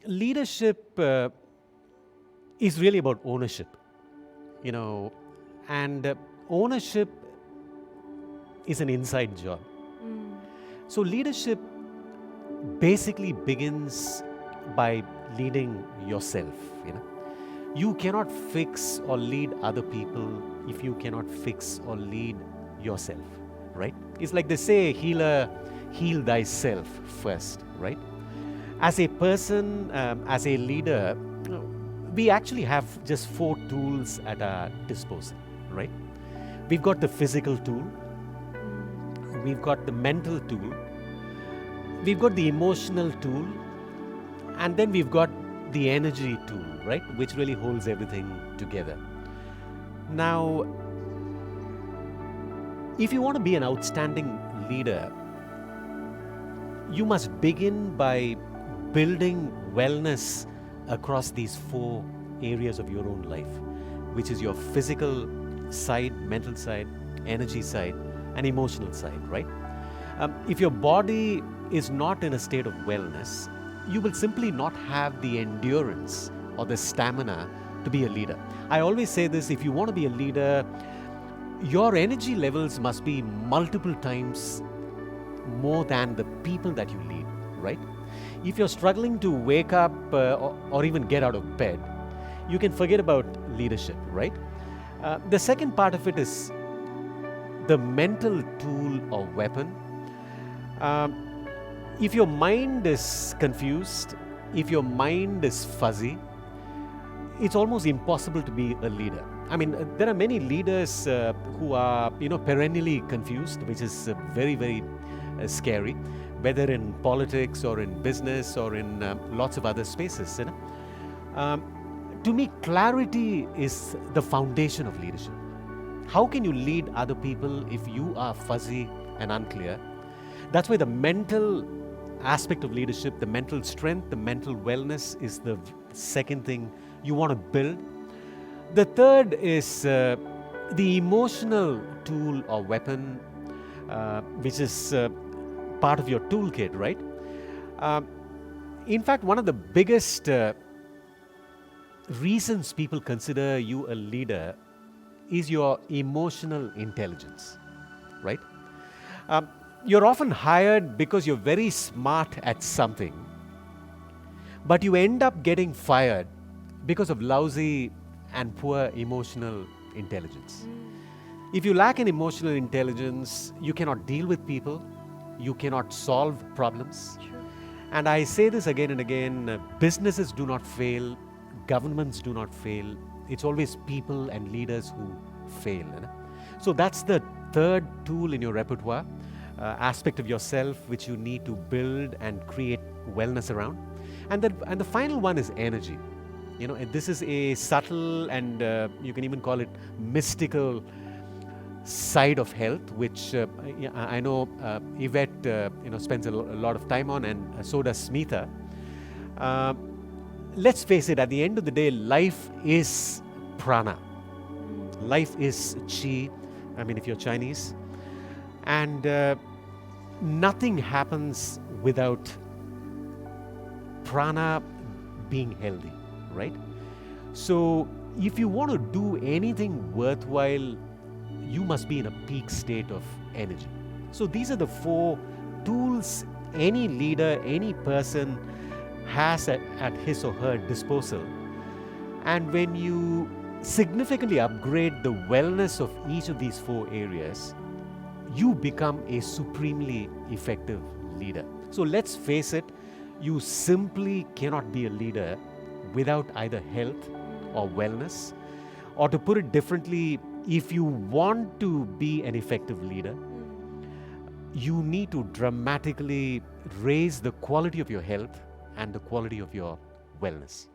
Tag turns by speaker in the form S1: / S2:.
S1: leadership is really about ownership, and ownership is an inside job. So leadership basically begins by leading yourself. You cannot fix or lead other people if you cannot fix or lead yourself, right? It's like they say, heal thyself first, right? As a person, as a leader, we actually have just 4 tools at our disposal, right? We've got the physical tool, we've got the mental tool, we've got the emotional tool, and then we've got the energy tool, right? Which really holds everything together. Now, if you want to be an outstanding leader, you must begin by building wellness across these 4 areas of your own life, which is your physical side, mental side, energy side, and emotional side, right? If your body is not in a state of wellness, you will simply not have the endurance or the stamina to be a leader. I always say this: if you want to be a leader, your energy levels must be multiple times more than the people that you lead, right? If you're struggling to wake up or even get out of bed, you can forget about leadership, right? The second part of it is the mental tool or weapon. If your mind is confused, if your mind is fuzzy, it's almost impossible to be a leader. I mean, there are many leaders who are, perennially confused, which is very, very scary, whether in politics or in business or in lots of other spaces. To me, clarity is the foundation of leadership. How can you lead other people if you are fuzzy and unclear? That's why the mental aspect of leadership, the mental strength, the mental wellness is the second thing you want to build. The third is the emotional tool or weapon, which is part of your toolkit, right? In fact, one of the biggest reasons people consider you a leader is your emotional intelligence, right? You're often hired because you're very smart at something, but you end up getting fired because of lousy and poor emotional intelligence. If you lack an emotional intelligence, you cannot deal with people, you cannot solve problems.
S2: True.
S1: And I say this again and again, businesses do not fail, governments do not fail. It's always people and leaders who fail. So that's the third tool in your repertoire, aspect of yourself which you need to build and create wellness around. And the final one is energy. And this is a subtle and you can even call it mystical side of health, which I know Yvette spends a lot of time on, and so does Smita. Let's face it, at the end of the day, life is prana. Life is chi, if you're Chinese. And nothing happens without prana being healthy, right? So if you want to do anything worthwhile, you must be in a peak state of energy. So these are the 4 tools any leader, any person has at his or her disposal. And when you significantly upgrade the wellness of each of these 4 areas, you become a supremely effective leader. So let's face it, you simply cannot be a leader without either health or wellness. Or to put it differently, if you want to be an effective leader, you need to dramatically raise the quality of your health and the quality of your wellness.